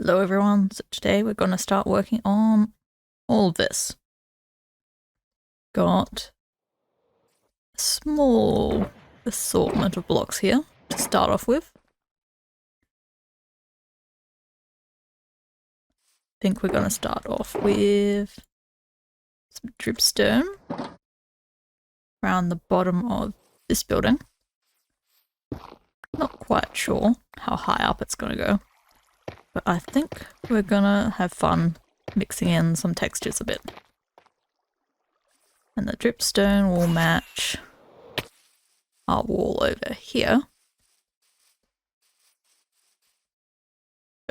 Hello everyone, so today we're going to start working on all of this. Got a small assortment of blocks here to start off with. I think we're going to start off with some dripstone around the bottom of this building. Not quite sure how high up it's going to go, but I think we're going to have fun mixing in some textures a bit. And the dripstone will match our wall over here.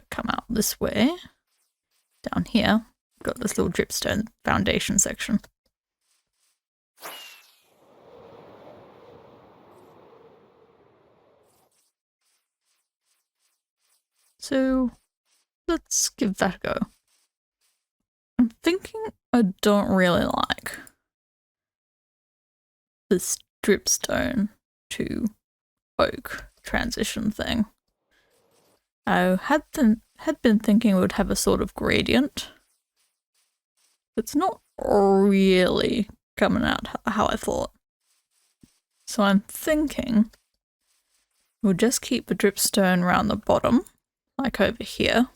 Come out this way. Down here, got this little dripstone foundation section. So let's give that a go. I'm thinking I don't really like this dripstone to oak transition thing. I had been thinking it would have a sort of gradient. It's not really coming out how I thought. So I'm thinking we'll just keep the dripstone around the bottom, like over here,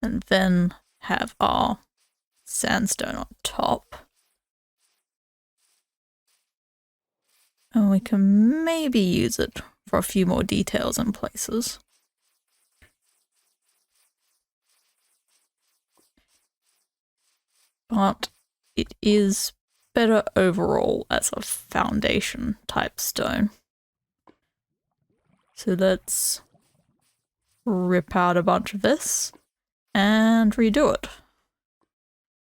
and then have our sandstone on top. And we can maybe use it for a few more details in places. But it is better overall as a foundation type stone. So let's rip out a bunch of this and redo it.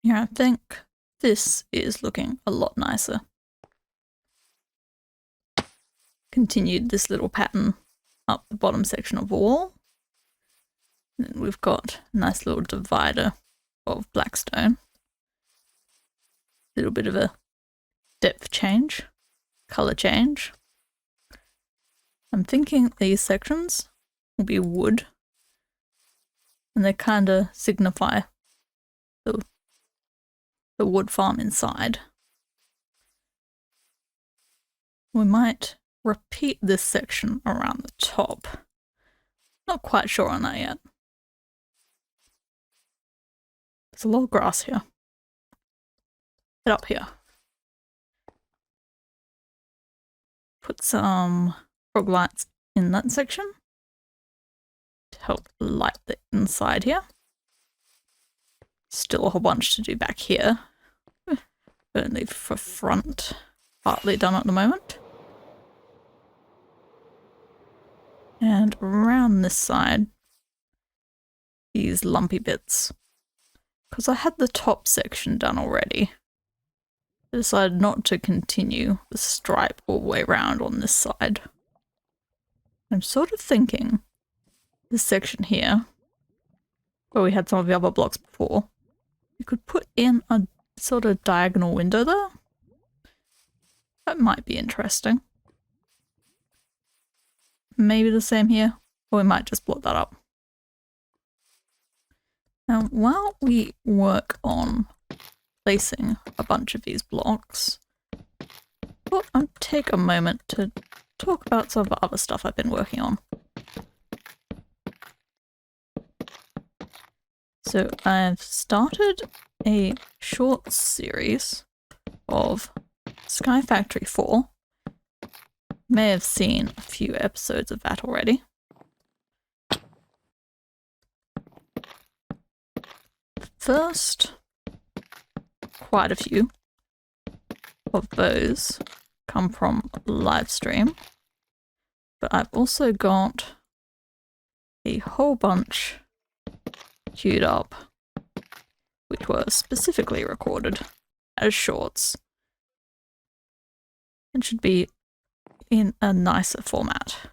Yeah, I think this is looking a lot nicer. Continued this little pattern up the bottom section of the wall. And then we've got a nice little divider of blackstone. Little bit of a depth change, color change. I'm thinking these sections will be wood, and they kind of signify the wood farm inside. We might repeat this section around the top. Not quite sure on that yet. There's a lot of grass here. Get up here. Put some frog lights in that section to help light the inside here. Still a whole bunch to do back here. Only for front, partly done at the moment. And around this side, these lumpy bits. Because I had the top section done already. I decided not to continue the stripe all the way around on this side. I'm sort of thinking this section here, where we had some of the other blocks before, you could put in a sort of diagonal window there. That might be interesting. Maybe the same here, or we might just block that up. Now, while we work on placing a bunch of these blocks, I'll take a moment to talk about some of the other stuff I've been working on. So I've started a short series of Sky Factory 4. May have seen a few episodes of that already. First, quite a few of those come from live stream, but I've also got a whole bunch queued up which were specifically recorded as shorts and should be in a nicer format.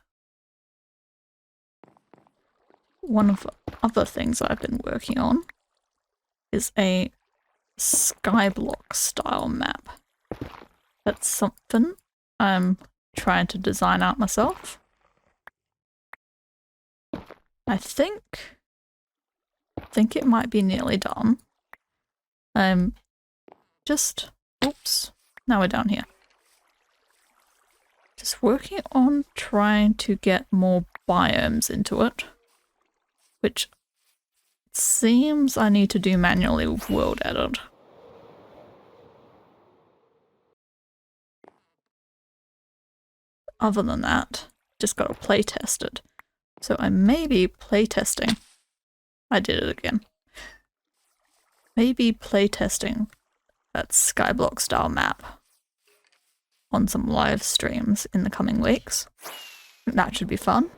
One of the other things I've been working on is a skyblock style map. That's something I'm trying to design out myself. I think think it might be nearly done. I'm just, oops, now we're down here. Just working on trying to get more biomes into it, which it seems I need to do manually with world edit. Other than that, just got to play test it. So I may be playtesting. I did it again. Maybe playtesting that Skyblock style map on some live streams in the coming weeks. That should be fun.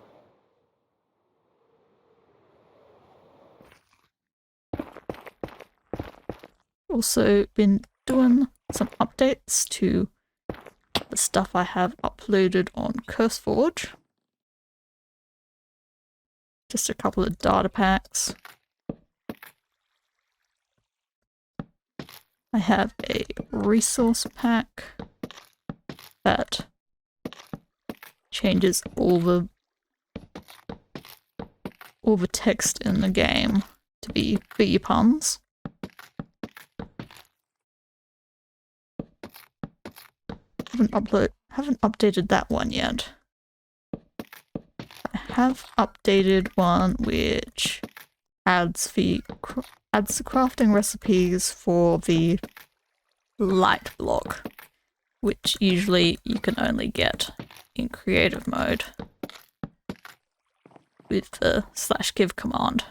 Also been doing some updates to the stuff I have uploaded on CurseForge. Just a couple of data packs. I have a resource pack that changes all the text in the game to be bee puns. Haven't updated that one yet. I have updated one which adds the crafting recipes for the light block, which usually you can only get in creative mode with the /give command.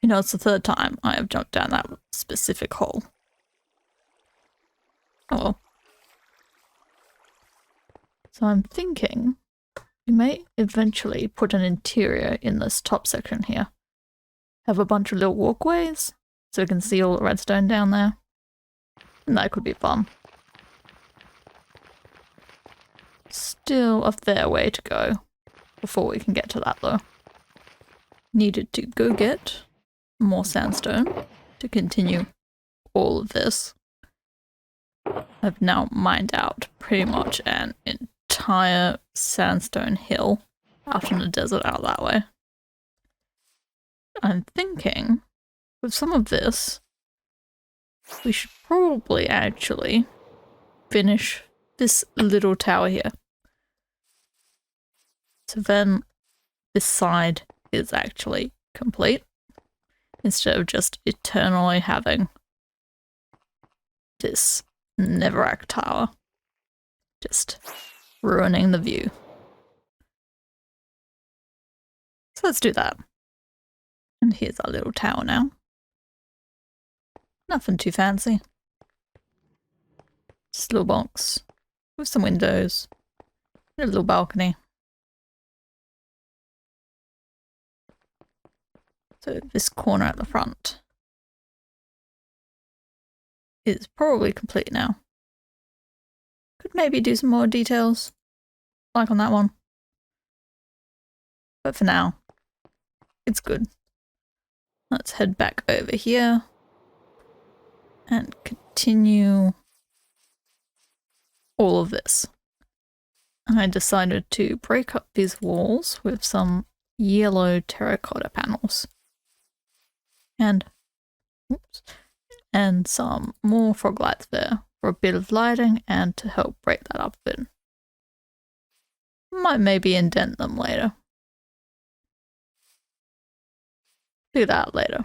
You know, it's the third time I have jumped down that specific hole. Oh well. So I'm thinking we may eventually put an interior in this top section here. Have a bunch of little walkways so we can see all the redstone down there. And that could be fun. Still a fair way to go before we can get to that though. Needed to go get more sandstone to continue all of this. I've now mined out pretty much an entire sandstone hill out in the desert out that way. I'm thinking with some of this, we should probably actually finish this little tower here. So then this side is actually complete instead of just eternally having this Netherrack tower just ruining the view. So let's do that. And here's our little tower now. Nothing too fancy. Just a little box with some windows, and a little balcony. So this corner at the front is probably complete now. Could maybe do some more details, like on that one. But for now, it's good. Let's head back over here and continue all of this. I decided to break up these walls with some yellow terracotta panels. And some more frog lights there for a bit of lighting and to help break that up a bit. Might maybe indent them later. Do that later.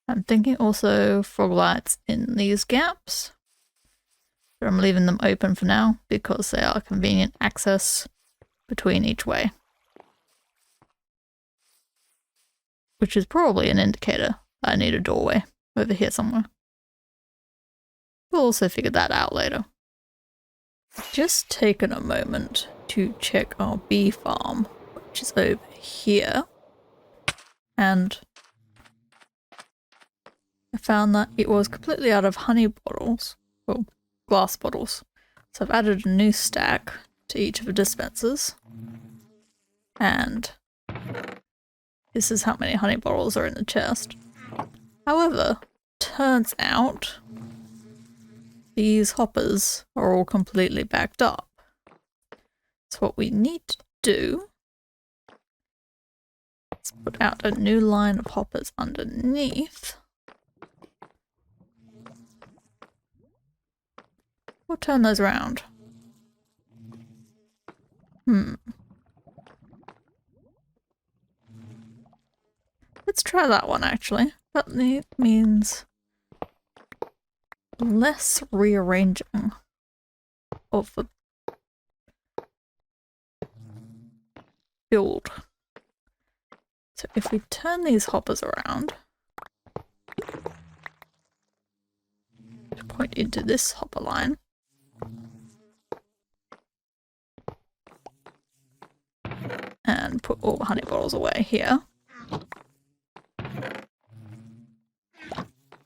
I'm thinking also frog lights in these gaps. But I'm leaving them open for now because they are convenient access between each way. Which is probably an indicator that I need a doorway over here somewhere. We'll also figure that out later. Just taken a moment to check our bee farm, which is over here. And I found that it was completely out of honey bottles, well, glass bottles. So I've added a new stack to each of the dispensers. And this is how many honey bottles are in the chest. However, turns out these hoppers are all completely backed up. So what we need to do is put out a new line of hoppers underneath. We'll turn those around. Let's try that one actually. That means less rearranging of the build. So if we turn these hoppers around to point into this hopper line, and put all the honey bottles away here,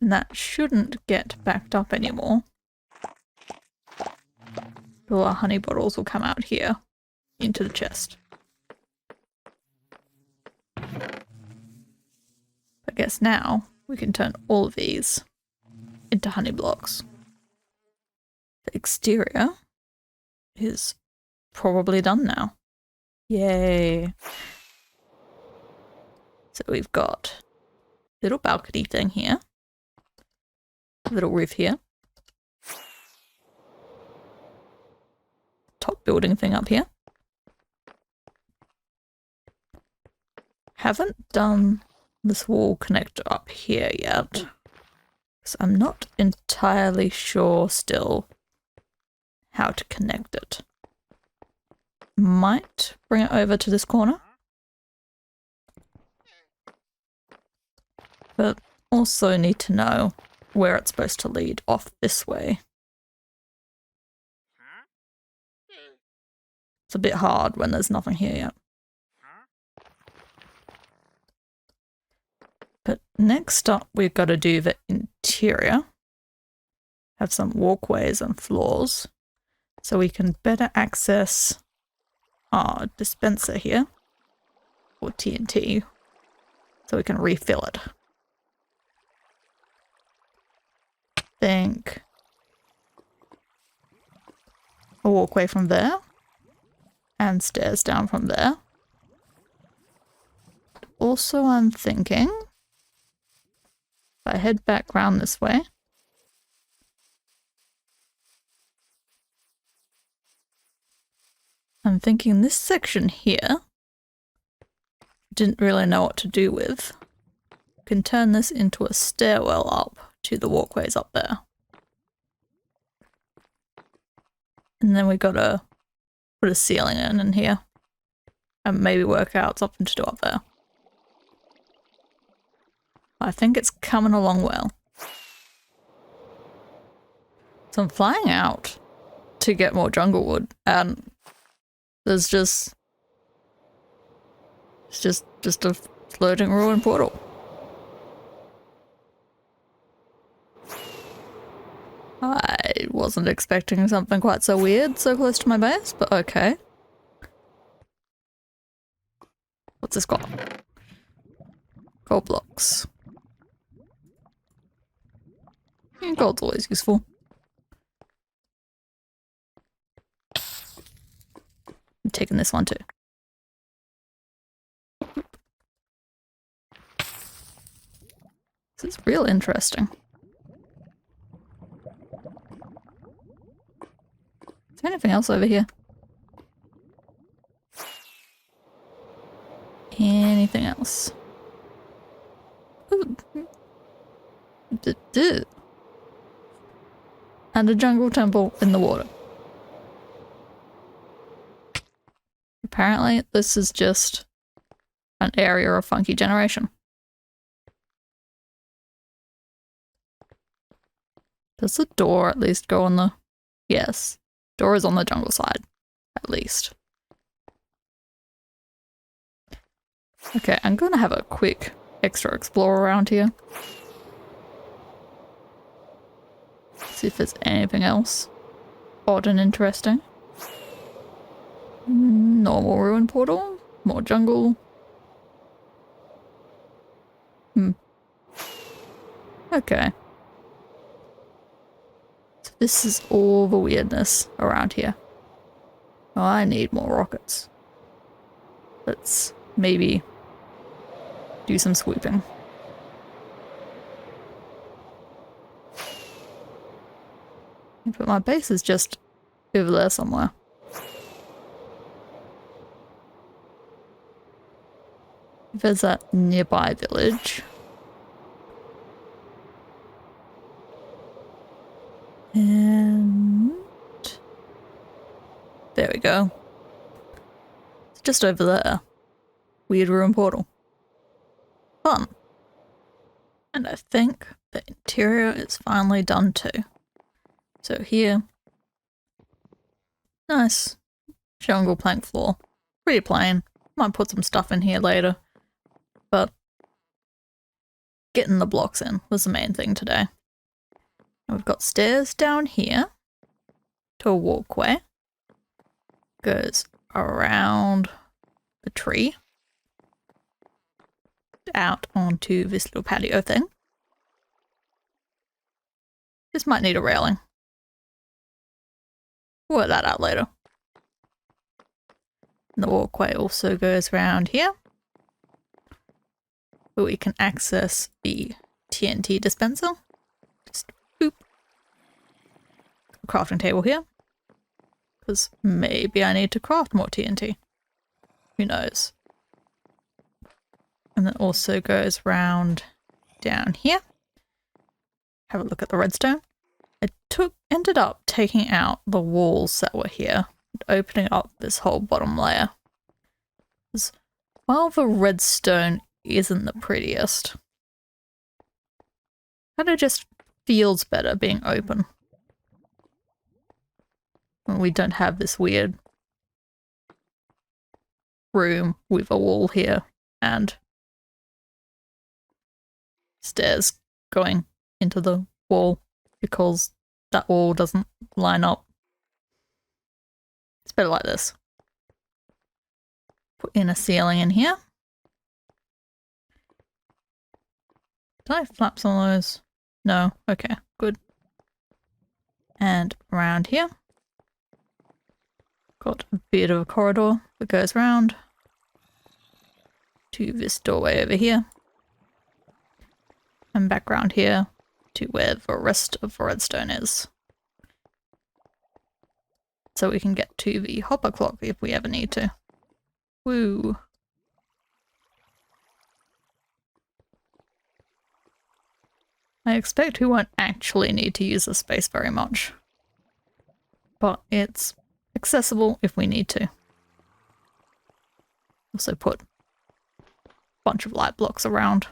and that shouldn't get backed up anymore. All our honey bottles will come out here into the chest. I guess now we can turn all of these into honey blocks. The exterior is probably done now. Yay. So we've got a little balcony thing here, a little roof here, top building thing up here. Haven't done this wall connector up here yet, because I'm not entirely sure still how to connect it. Might bring it over to this corner, but also need to know where it's supposed to lead off this way. It's a bit hard when there's nothing here yet. But next up, we've got to do the interior. Have some walkways and floors so we can better access our dispenser here, or TNT, so we can refill it. Think a walkway from there and stairs down from there. Also, I'm thinking if I head back round this way, I'm thinking this section here, didn't really know what to do with. Can turn this into a stairwell up to the walkways up there. And then we gotta put a ceiling in here and maybe work out something to do up there. I think it's coming along well. So I'm flying out to get more jungle wood, and there's just a floating ruin portal. I wasn't expecting something quite so weird so close to my base, but okay. What's this got? Gold blocks. Gold's always useful. I'm taking this one too. This is real interesting. Is there anything else over here? Anything else? Ooh. And a jungle temple in the water. Apparently, this is just an area of funky generation. Does the door at least go on the... Yes. Door is on the jungle side, at least. Okay, I'm gonna have a quick extra explore around here. See if there's anything else odd and interesting. Normal ruin portal, more jungle. Okay. So this is all the weirdness around here. Oh, I need more rockets. Let's maybe do some sweeping. But my base is just over there somewhere. If there's a nearby village. And there we go. It's just over there. Weird room portal. Fun. And I think the interior is finally done too. So here, nice jungle plank floor. Pretty plain. Might put some stuff in here later. But getting the blocks in was the main thing today. And we've got stairs down here to a walkway. Goes around the tree. Out onto this little patio thing. This might need a railing. We'll work that out later. And the walkway also goes around here. But we can access the TNT dispenser. Just boop. A crafting table here. Because maybe I need to craft more TNT. Who knows? And then also goes round down here. Have a look at the redstone. I ended up taking out the walls that were here and opening up this whole bottom layer. Because while the redstone isn't the prettiest, kind of just feels better being open. When we don't have this weird room with a wall here and stairs going into the wall because that wall doesn't line up. It's better like this. Put in a ceiling in here. Did I flap some of those? No. Okay, good. And around here. Got a bit of a corridor that goes round to this doorway over here. And back around here to where the rest of the redstone is. So we can get to the hopper clock if we ever need to. Woo! I expect we won't actually need to use the space very much. But it's accessible if we need to. Also put a bunch of light blocks around.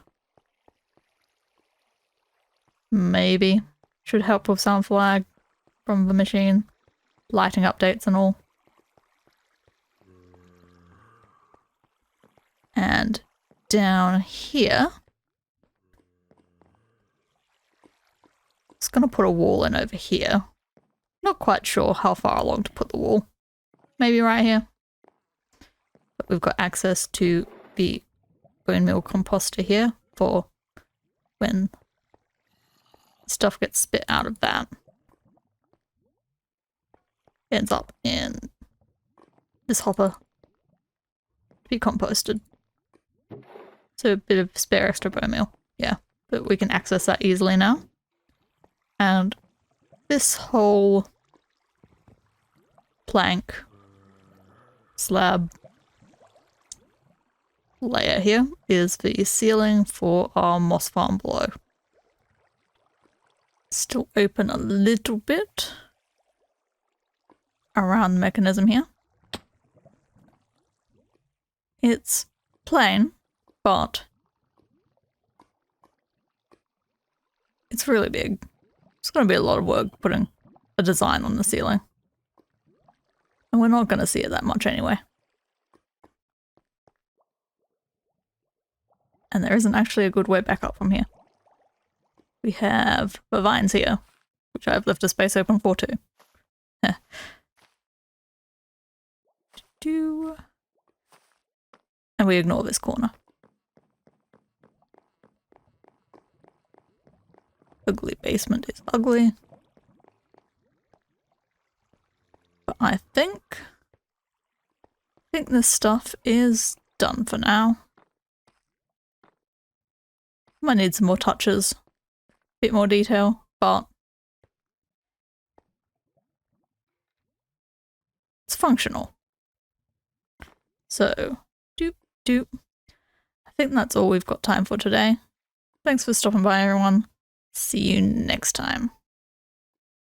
Maybe should help with sound flag from the machine. Lighting updates and all. And down here, just gonna put a wall in over here. Not quite sure how far along to put the wall. Maybe right here. But we've got access to the bone meal composter here for when stuff gets spit out of that. Ends up in this hopper to be composted. So a bit of spare extra bone meal. Yeah, but we can access that easily now. And this whole plank slab layer here is the ceiling for our moss farm below. Still open a little bit around the mechanism here. It's plain, but it's really big. It's going to be a lot of work putting a design on the ceiling. And we're not going to see it that much anyway. And there isn't actually a good way back up from here. We have the vines here, which I've left a space open for too. And we ignore this corner. Ugly basement is ugly. But I think think this stuff is done for now. Might need some more touches, a bit more detail, but it's functional. So, doop doop. I think that's all we've got time for today. Thanks for stopping by, everyone. See you next time.